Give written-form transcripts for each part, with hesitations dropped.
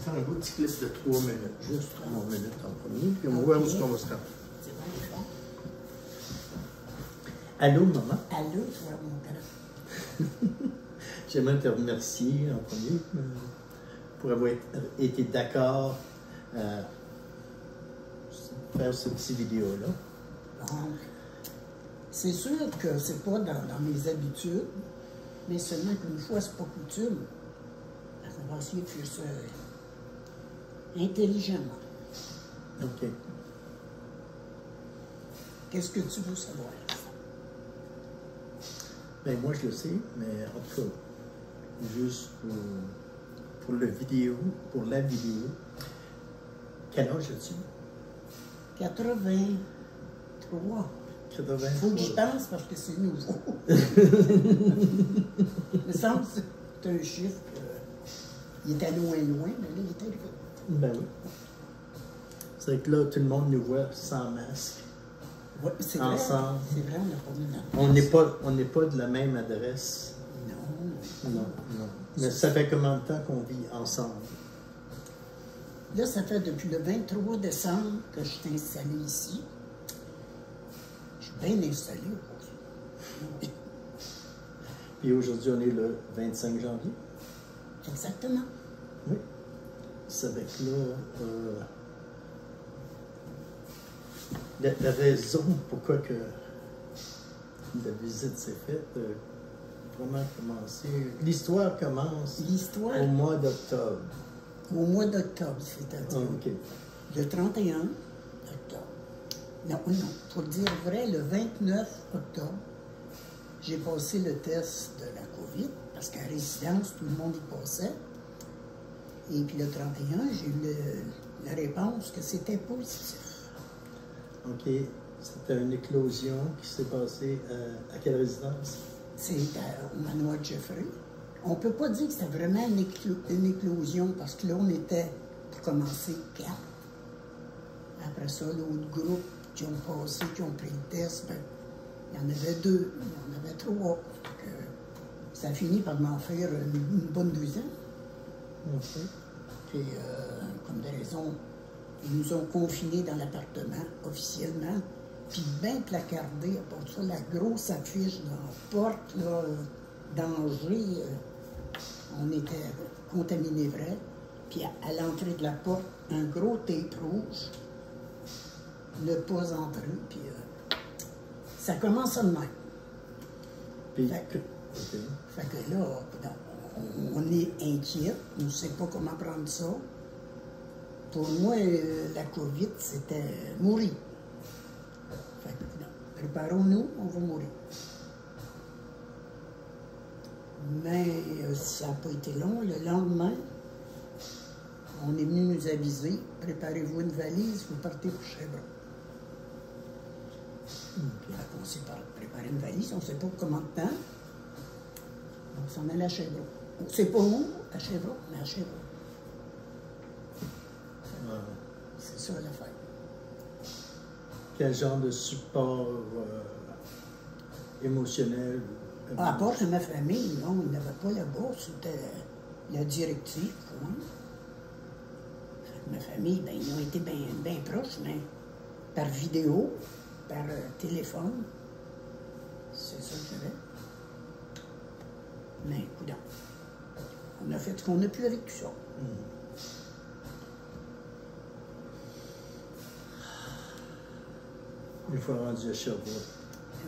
faire un beau petit clip de 3 minutes, juste 3 minutes en premier, puis on va voir où est-ce qu'on va se rendre. C'est bien bon. Allô, maman? Allô, toi, mon grand. J'aimerais te remercier en premier pour avoir été d'accord à faire cette petite vidéo-là. Donc, c'est sûr que c'est pas dans mes habitudes, mais seulement qu'une fois, c'est pas coutume. On va essayer de faire ça intelligemment. OK. Qu'est-ce que tu veux savoir? Ben moi, je le sais, mais en tout cas, juste pour la vidéo, quel âge as-tu? 83. 83. Faut que j'y pense parce que c'est nouveau. Il me semble que c'est un chiffre il était loin, mais là, il était arrivé. Ben oui. C'est vrai que là, tout le monde nous voit sans masque. Ouais, c'est vrai, ensemble. c'est vrai, on n'a pas mis notre On n'est pas de la même adresse. Non. Non. Mais ça fait combien de temps qu'on vit ensemble? Là, ça fait depuis le 23 décembre que je suis installée ici. Je suis bien installée aujourd'hui. Puis aujourd'hui, on est le 25 janvier. Exactement. Oui. C'est avec là, la raison pourquoi que la visite s'est faite, vraiment commencé. L'histoire commence au mois d'octobre. Au mois d'octobre, c'est-à-dire OK. le 31 octobre. Non, pour dire vrai, le 29 octobre, j'ai passé le test de la COVID, parce qu'à résidence, tout le monde y passait. Et puis le 31, j'ai eu la réponse que c'était positif. OK. C'était une éclosion qui s'est passée à quelle résidence? C'est au manoir de Jeffrey. On ne peut pas dire que c'était vraiment une éclosion, parce que là, on était, pour commencer, 4. Après ça, l'autre groupe qui ont passé, qui ont pris le test, ben, il y en avait 2, il y en avait 3. Ça a fini par m'en faire une bonne douzaine. OK. Puis, comme de raison, ils nous ont confinés dans l'appartement officiellement, puis bien placardé, à part ça, la grosse affiche dans la porte, là, danger, on était contaminés vrai. Puis à l'entrée de la porte, un gros tape rouge, ne pas entrer, puis ça commence à de même. Puis, Fait que là, on est inquiet, on ne sait pas comment prendre ça. Pour moi, la COVID, c'était mourir. Fait que, préparons-nous, on va mourir. Mais ça n'a pas été long. Le lendemain, on est venu nous aviser, préparez-vous une valise, vous partez pour Sherbrooke. On s'est préparé une valise, on ne sait pas combien de temps. On s'en allait à Sherbrooke. On ne sait pas où, à Sherbrooke, mais à Sherbrooke. C'est ça l'affaire. Quel genre de support émotionnel? À part de ma famille, non, il n'y avait pas là-bas, c'était la directive. Hein. Ma famille, ben, ils ont été bien proches, mais par vidéo, par téléphone. C'est ça que j'avais. Mais écoute, on a fait ce qu'on a pu avec tout ça. Une fois rendu à Sherbrooke.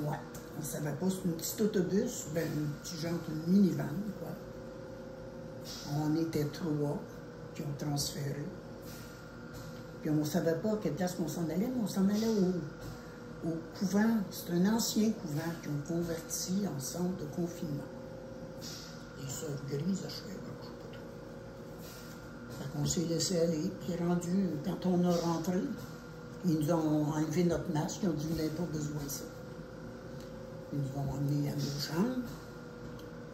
Ouais. On ne savait pas, c'est un petit autobus, ben, un petit genre de minivan, quoi. On était 3 qui ont transféré. Puis on ne savait pas à quelle place on s'en allait, mais on s'en allait au couvent. C'est un ancien couvent qui ont converti en centre de confinement. Les sœurs grises à Sherbrooke, je ne sais pas trop. Fait qu'on s'est laissé aller, puis rendu, quand on a rentré, ils nous ont enlevé notre masque, ils ont dit vous n'avez pas besoin de ça. Ils nous ont emmenés à nos chambres,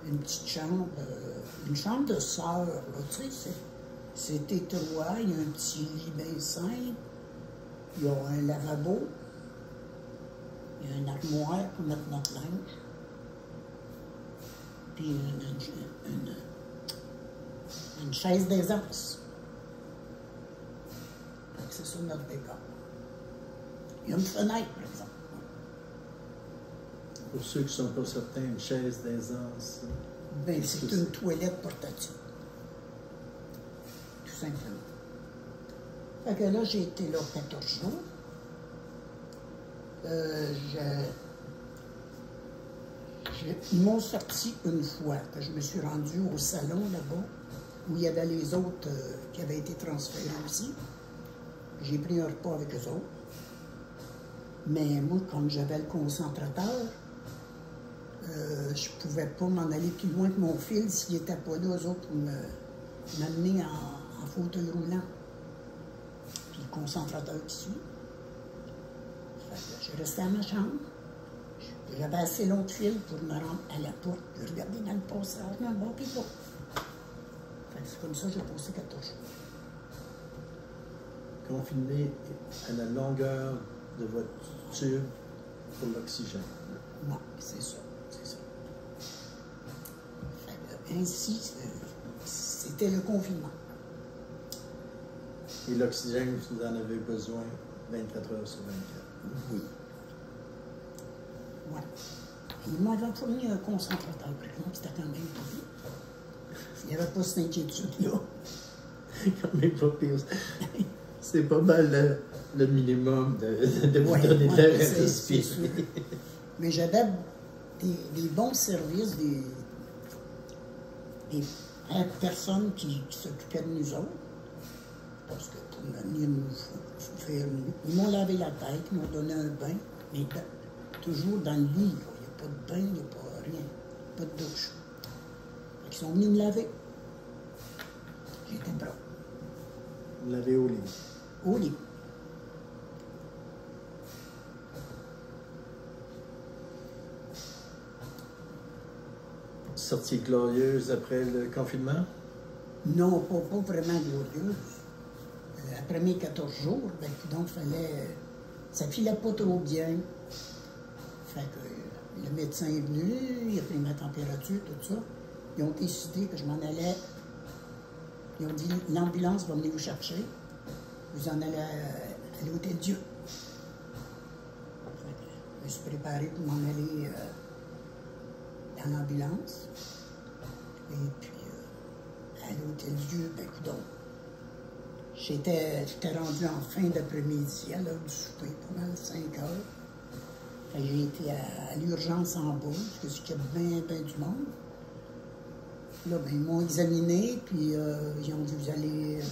une petite chambre, une chambre de sœur, tu sais, c'est étroit, il y a un petit lit bien simple, il y a un lavabo, il y a une armoire pour mettre notre linge, puis une chaise d'aisance. c'est ça notre décor. Il y a une fenêtre, par exemple. Pour ceux qui ne sont pas certains, une chaise d'aisance. Ben, c'est une toilette portative. Tout simplement. Fait que là, j'ai été là 14 jours. Ils m'ont sorti une fois, que je me suis rendue au salon là-bas, où il y avait les autres qui avaient été transférés aussi. J'ai pris un repas avec eux autres. Mais moi, comme j'avais le concentrateur, je ne pouvais pas m'en aller plus loin que mon fil s'il n'était pas là, eux autres, pour m'amener en fauteuil roulant. Puis le concentrateur qui suit. J'ai resté à ma chambre. J'avais assez long de fil pour me rendre à la porte, puis regarder dans le passage, dans le bon puis l'autre. C'est comme ça que j'ai passé 14 jours. Confiné à la longueur de votre tube pour l'oxygène. Non, c'est ça. Ainsi, c'était le confinement. Et l'oxygène, vous en avez besoin 24 heures sur 24. Oui. Ouais. Il m'avait fourni un concentrateur, par exemple, c'était quand même pas pire. Il n'y avait pas cette inquiétude-là. Quand même pas pire. C'est pas mal le minimum de vous donner de l'air à respirer. Mais j'avais des bons services, des personnes qui s'occupaient de nous autres. Parce que pour venir nous faire. Ils m'ont lavé la tête, ils m'ont donné un bain, mais toujours dans le lit. Il n'y a pas de bain, il n'y a pas rien, pas de douche. Ils sont venus me laver. J'étais brave. Vous l'avez au lit. Au lit. Sortie glorieuse après le confinement? Non, pas vraiment glorieuse. Après mes 14 jours, ben, donc, ça filait pas trop bien. Fait que le médecin est venu, il a pris ma température, tout ça. Ils ont décidé que je m'en allais. Ils ont dit, l'ambulance va venir vous chercher. Vous en allez à l'Hôtel Dieu. Fait que je me suis préparé pour m'en aller dans l'ambulance. Et puis, à l'Hôtel Dieu, ben, coudonc. J'étais rendu en fin d'après-midi, à l'heure du souper, pendant 5 heures. J'ai été à l'urgence en bas, parce qu'il y a bien du monde. Là, ben, ils m'ont examiné, puis ils ont dit, vous allez,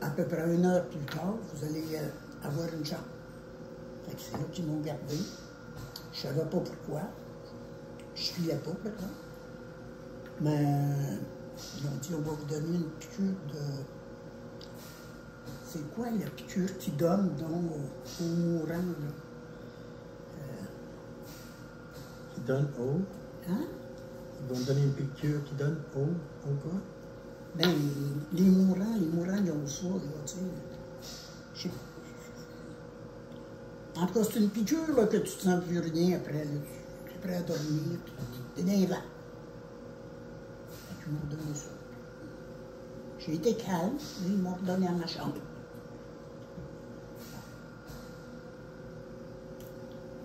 à peu près 1 heure plus tard, vous allez avoir une chambre. Fait que c'est là qu'ils m'ont gardé. Je ne savais pas pourquoi. Je ne suivais pas, par exemple. Mais ils ont dit, on va vous donner une piqûre de... C'est quoi la piqûre qui donne donc aux mourants, là? Qui donne eau? Hein? Ils vont donner une piqûre qui donne eau, quoi? Ben, les mourants, ils ont ça, là, tu sais. En tout cas, c'est une piqûre, là, que tu te sens plus rien après, là. Tu es prêt à dormir, puis t'es dans les vents. Ils m'ont donné ça. J'ai été calme, et ils m'ont redonné à ma chambre.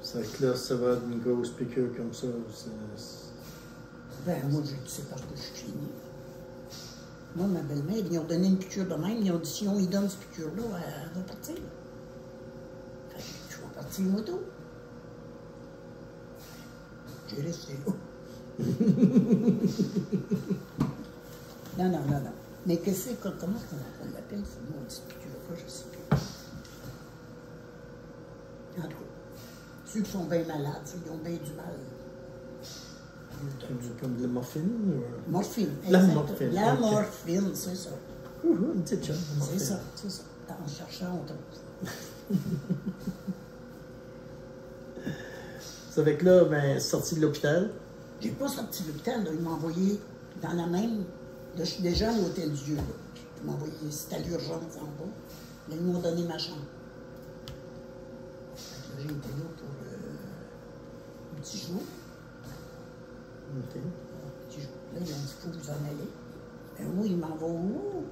Ça fait que là, ça va être une grosse piqûre comme ça. Ben, moi, je ne sais pas ce que je suis fini. Moi, ma belle-mère, ils ont donné une piqûre de même. Ils ont dit, si on lui donne cette piqûre-là, elle va partir. Fait que je vais partir moto. J'ai resté là. Non. Mais comment on l'appelle, cette maudite piqûre-là, je ne sais plus. En tout cas, ceux qui sont bien malades, ils ont bien du mal. Comme de la morphine? Ou... Morphine, la morphine. La okay. Morphine, c'est ça. Une petite chose. C'est ça. En cherchant, on trouve. Ça fait que là, ben, sorti de l'hôpital? J'ai pas sorti de l'hôpital, ils m'ont envoyé dans la même. Là, je suis déjà à l'Hôtel Dieu. Là. Ils m'ont envoyé, c'était à l'urgence en bas. Là, ils m'ont donné ma chambre. Là, j'ai été là pour un petit jour. OK. Un petit jour. Là, ils ont dit, il faut vous en aller. Ben oui, ils m'envoient où?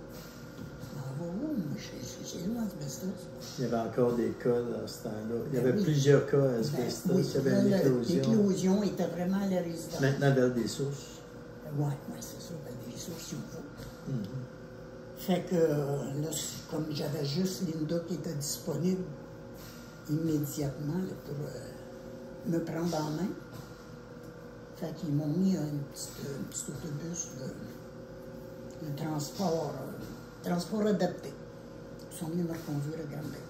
Ils m'envoient où? Moi, chez nous, asbestos. Il y avait encore des cas dans ce temps-là. Il y Ben avait oui. plusieurs cas asbestos. Oui, Il y avait une éclosion. l'éclosion était vraiment à la résidence. Maintenant, vers des sources. Oui, c'est ça, ben, des sources, il faut. Mm-hmm. Fait que là, comme j'avais juste Linda qui était disponible immédiatement là, pour me prendre en main, fait qu'ils m'ont mis un petit autobus de transport adapté. Ils sont venus me reconduire à Granby.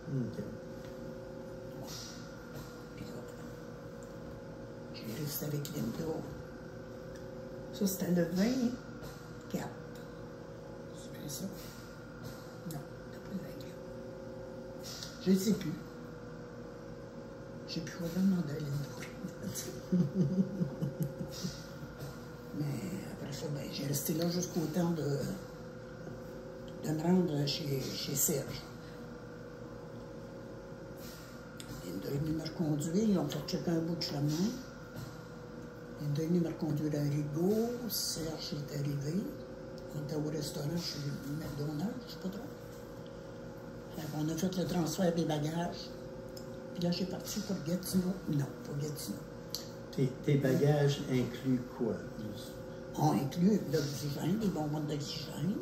OK. Puis là, j'ai resté avec Linda. Ça, c'était le 24. C'est bien ça? Non, c'était pas le 24. Je ne sais plus. J'ai pu demander à Linda. Mais après ça, ben, j'ai resté là jusqu'au temps de me rendre chez Serge. Linda est venue me reconduire, ils ont fait checker un bout de chemin. Linda est venue me reconduire à Rigaud, Serge est arrivé. On était au restaurant chez McDonald's, je ne sais pas trop. On a fait le transfert des bagages. Puis là, j'ai parti pour Gatineau. Non, pas Gatineau. Tes bagages incluent quoi? On inclut l'oxygène, des bonbons d'oxygène,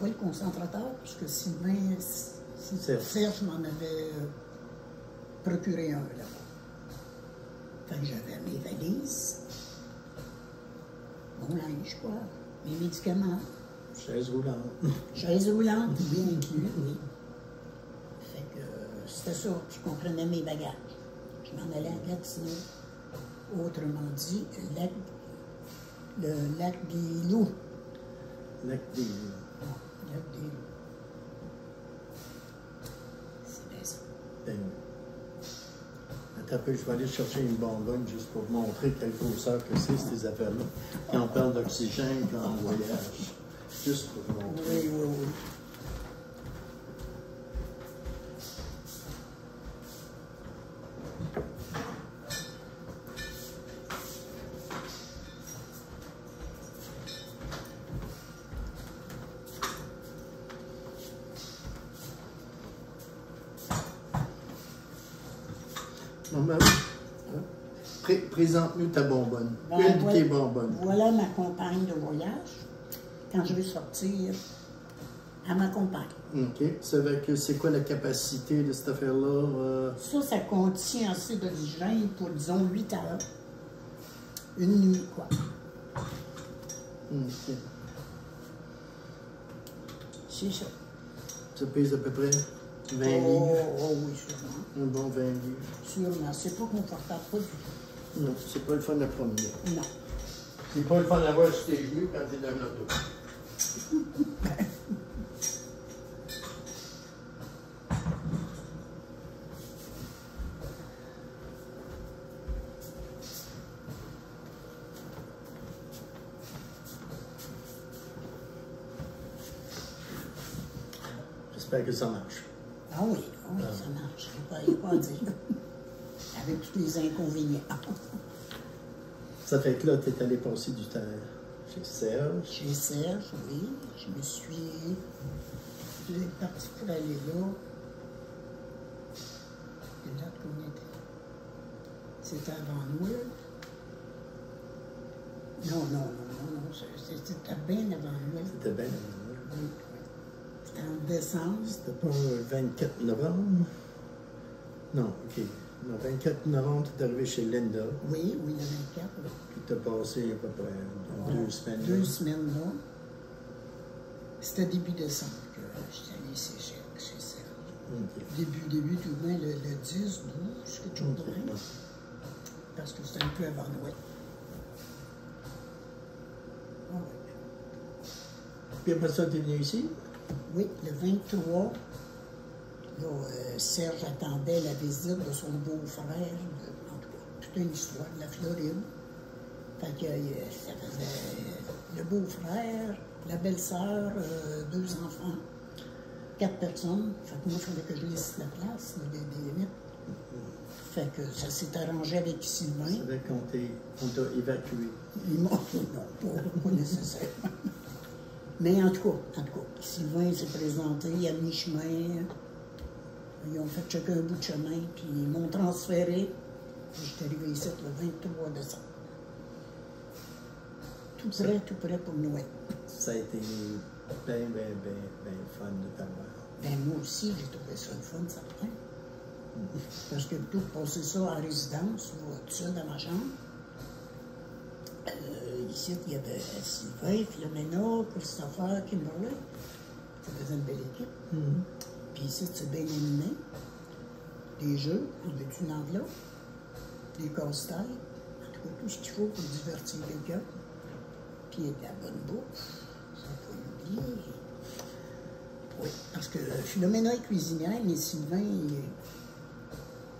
pas le concentrateur, puisque Sylvain, Serge m'en avait procuré un là-bas. Fait que j'avais mes valises, mon linge, quoi, mes médicaments. Chaise roulante. Chaise roulante, bien inclus, oui. Fait que c'était ça, je comprenais mes bagages. Je m'en allais à Gatineau. Autrement dit, le lac des Loups. Lac des Loups. Ah, lac des Loups. C'est bien ça. Ben oui. Attends un peu, je vais aller chercher une bonbonne juste pour vous montrer quelle grosseur que c'est, ces affaires-là. Quand on parle d'oxygène, quand on voyage. Juste pour vous montrer. Oui, oui, oui. Non, mais présente-nous ta bonbonne. Ben, Une de voilà, tes bonbonnes. voilà ma compagne de voyage. Quand je vais sortir, elle m'accompagne. OK. C'est quoi la capacité de cette affaire-là? Ça contient assez d'oxygène pour, disons, 8 heures. Une nuit, quoi. OK. C'est ça. Ça pèse à peu près 20 livres. Oh oui, sûrement. Un bon 20 livres. Sûrement. C'est pas confortable, pas du tout. Non, c'est pas le fun de promener. Non. C'est pas le fun d'avoir sur tes genoux quand t'es dans l'auto. J'espère que ça marche. Ah oui, ça marche. Il n'y a pas à dire. Avec tous les inconvénients. Ça fait que là, tu es allé passer du temps chez Serge. Chez Serge, oui. Je suis partie pour aller là. Et là, qu'on était. C'était avant Noël. Non. C'était bien avant Noël. C'était bien avant Noël. Oui. C'était en décembre. C'était pas le 24 novembre? Non, OK. Le 24 novembre, tu es arrivé chez Linda. Oui, le 24. Là. Puis tu as passé à peu près 2 semaines. 2 semaines là. C'était début décembre que j'étais allé chez Serge. OK. Début, tout de même, le 10, 12, quelque chose de même. Parce que c'était un peu avant Noël. Ah oui. Puis après ça, tu es venu ici? Oui, le 23, là, Serge attendait la visite de son beau-frère, en tout cas, toute une histoire de la Floride. Fait que ça faisait le beau-frère, la belle-sœur, 2 enfants, 4 personnes. Fait que moi, il fallait que je laisse la place, des 8. Fait que ça s'est arrangé avec Sylvain. C'est vrai qu'on t'a évacué. Non, pas nécessairement. Mais en tout cas, Sylvain s'est présenté à mi-chemin. Ils ont fait chacun un bout de chemin, puis ils m'ont transféré. Je suis arrivé ici le 23 décembre. Tout prêt pour Noël. Ça a été bien fun de t'avoir. Ben moi aussi, j'ai trouvé ça le fun, certain. Parce que plutôt que passer ça en résidence, là, tout seul dans ma chambre, ici, il y avait Sylvain, Philomena, Christopher, Kimberley. Ça faisait une belle équipe. Puis ici, c'est bien animé. Des jeux, on avait une enveloppe, des casse-têtes, en tout cas, tout ce qu'il faut pour divertir quelqu'un. Puis de la bonne bouffe, ça n'a pas oublié. Oui, parce que Philomena est cuisinière, mais Sylvain,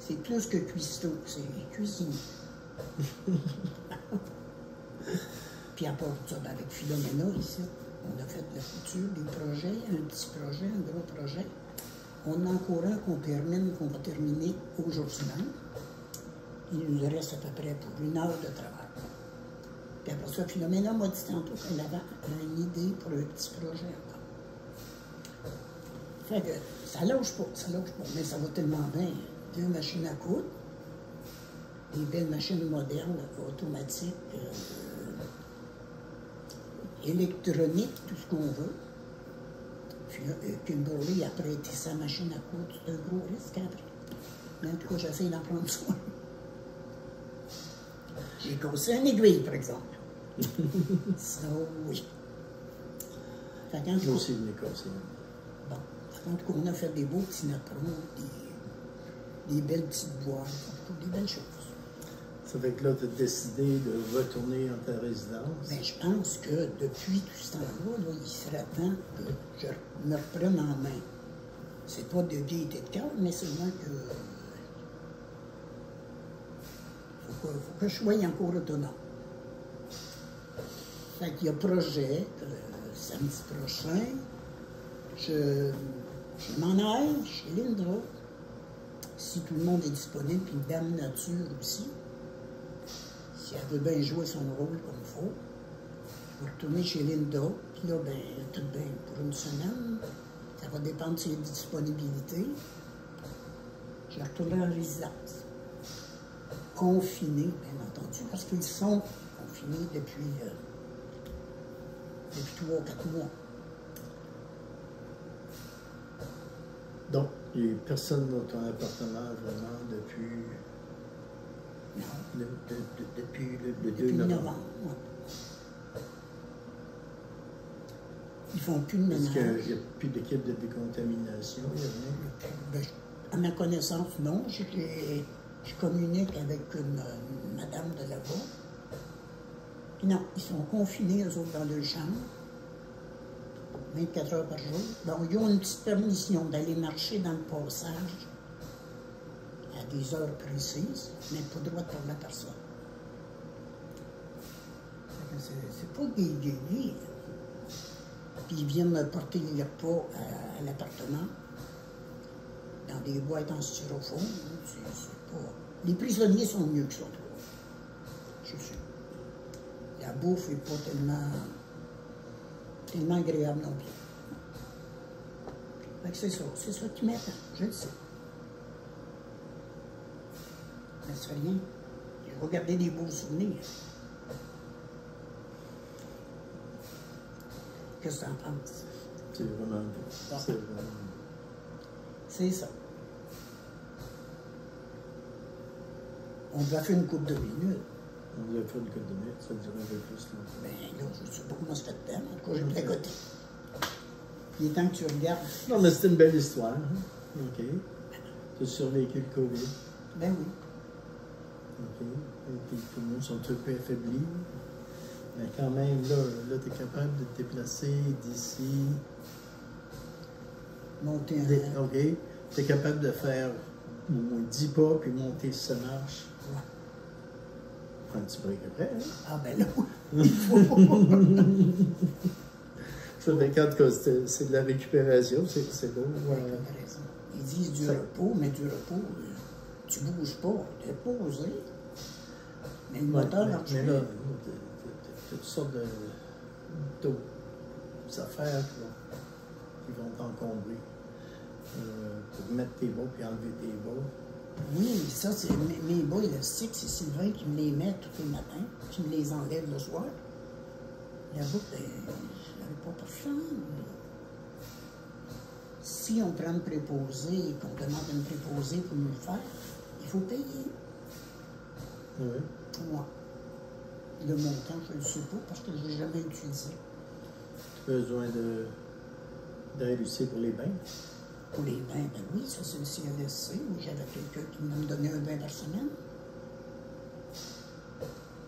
c'est plus que cuistot, c'est cuisinier. Puis à part ça, avec Philomena, ici, on a fait de la couture, des projets, un petit projet, un gros projet. On a encore un qu'on va terminer aujourd'hui même. Il nous reste à peu près pour 1 heure de travail. Puis après ça, Philomena m'a dit tantôt qu'elle avait une idée pour un petit projet encore. Fait que ça lâche pas, mais ça va tellement bien. 2 machines à coudre, des belles machines modernes, automatiques, électroniques, tout ce qu'on veut. Puis Kimberly a prêté sa machine à coudre, c'est un gros risque après. Mais en tout cas, j'essaie d'en prendre soin. J'ai cassé une aiguille, par exemple. Ça, oui. Fait qu'en tout cas, moi aussi, je l'ai cassé. Bon. En tout cas, on a fait des beaux petits napperons, des belles petites boîtes, des belles choses. Ça fait que là, tu as décidé de retourner dans ta résidence. Bien, je pense que depuis tout ce temps-là, il serait temps que je me reprenne en main. C'est pas de gaieté de cœur, mais seulement que. Faut que je sois encore autonome. Fait qu'il y a projet, samedi prochain, je m'en aille chez Linda, si tout le monde est disponible, puis Dame Nature aussi. Si elle veut bien jouer son rôle comme il faut, je vais retourner chez Linda, puis là, ben, tout bien pour une semaine. Ça va dépendre de ses disponibilités. Je retournerai en résidence. Confinés, bien entendu, parce qu'ils sont confinés depuis 3 ou 4 mois. Donc, il n'y a personne dans ton appartement vraiment depuis... Non. Depuis le 2 Depuis novembre. Ouais. Ils font plus de ménage. Est-ce qu'il n'y a plus d'équipe de décontamination? Il y a rien? Ben, à ma connaissance, non. Je communique avec une madame de là-bas. Non, ils sont confinés, eux autres, dans leur chambre. 24 heures par jour. Bon, ils ont une petite permission d'aller marcher dans le passage à des heures précises, mais pas le droit de parler à personne. C'est pas gay. Puis ils viennent me porter les repas à l'appartement, dans des boîtes en styrofoam. C'est pas... Les prisonniers sont mieux que ça, je suis. La bouffe n'est pas tellement agréable non plus. Fait que c'est ça qui m'attend, je le sais. Mais ça fait rien. Je vais garder des beaux souvenirs. Qu'est-ce que tu en penses? C'est vraiment beau. C'est vraiment beau. C'est ça. On doit faire une coupe de minutes. On vous a fait une coupe de minutes, ça durait un peu plus longtemps. Ben là, je ne sais pas comment ça fait de temps. En tout cas, j'ai placoté. Il est temps que tu regardes. Non, mais c'était une belle histoire. Hein? OK. Tu as survécu le COVID. Ben oui. OK. Et puis, tout le monde sont un peu affaiblis. Mais quand même, là tu es capable de te déplacer d'ici. Monter un... OK. Tu es capable de faire au moins 10 pas, puis monter si ça marche. Ouais. Un petit break après, hein? Ah ben là, il faut. Ça fait quand c'est de la récupération, c'est beau. Ouais, t'as raison. Ils disent du repos, mais du repos, tu bouges pas, tu es posé. Mais le moteur marche mais pas. là, toutes sortes de petites affaires qui vont t'encombrer. Pour mettre tes bas puis enlever tes bas. Oui, ça, c'est mes bas élastiques, c'est Sylvain qui me les met tous les matins, qui me les enlève le soir. J'avoue que je n'avais pas pour ça. Si on prend une préposée, qu'on demande une préposée pour nous le faire, il faut payer. Oui. Moi. Le montant, je ne le sais pas parce que je ne l'ai jamais utilisé. Tu as besoin d'aide aussi pour les bains? Pour les bains, ben oui, ça c'est le CLSC, où j'avais quelqu'un qui me donnait un bain par semaine.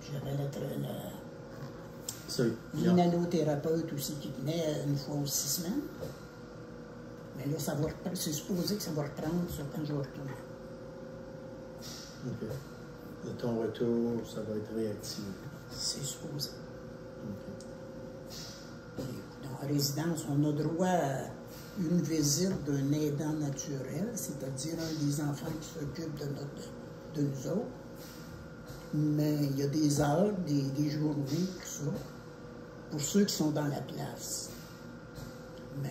J'avais l'inhalothérapeute aussi qui venait une fois aux 6 semaines. Mais là, c'est supposé que ça va reprendre ça, quand je vais retourner. OK. De ton retour, ça va être réactivé. C'est supposé. OK. Et dans la résidence, on a droit à une visite d'un aidant naturel, c'est-à-dire un des enfants qui s'occupe de nous autres. Mais il y a des heures, des journées, tout ça, pour ceux qui sont dans la place. Mais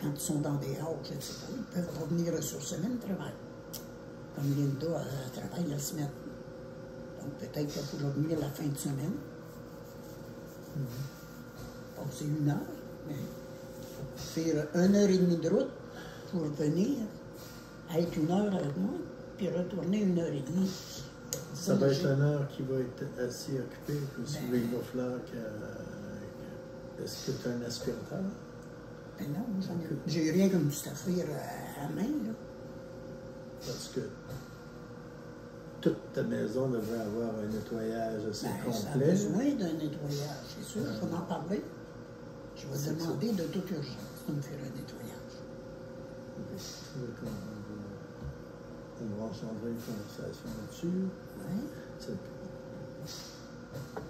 quand ils sont dans des halls, je ne sais pas, ils peuvent pas venir ressourcer même travail. Comme Linda, elle travaille la semaine. Donc peut-être qu'il faut venir la fin de semaine. Passer 1 heure, mais faire 1h30 de route pour venir, être 1 heure avec moi, puis retourner 1h30. Ça va être 1 heure qui va être assez occupé, puis il va falloir que... Est-ce que tu as un aspirateur? Ben non, j'ai rien comme du staffir à main, là. Parce que toute ta maison devrait avoir un nettoyage assez complet. Ça a besoin d'un nettoyage, c'est sûr, il faut en parler. Je vais demander de toute urgence de me faire un nettoyage. Okay. On va engendrer une conversation là-dessus. Oui.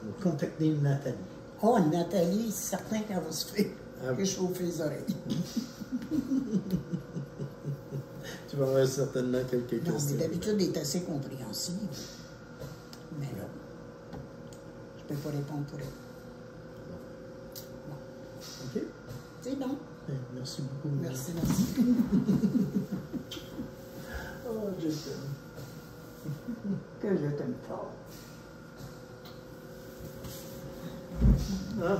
On va contacter Nathalie. Oh, Nathalie, c'est certain qu'elle va se faire réchauffer les oreilles. Tu vas avoir certainement quelques questions. Non, mais d'habitude, elle est assez compréhensive. Mais là, je ne peux pas répondre pour elle. Bon. OK? C'est bon. Merci beaucoup. Merci. Oh, je t'aime. Que je t'aime fort. Ah.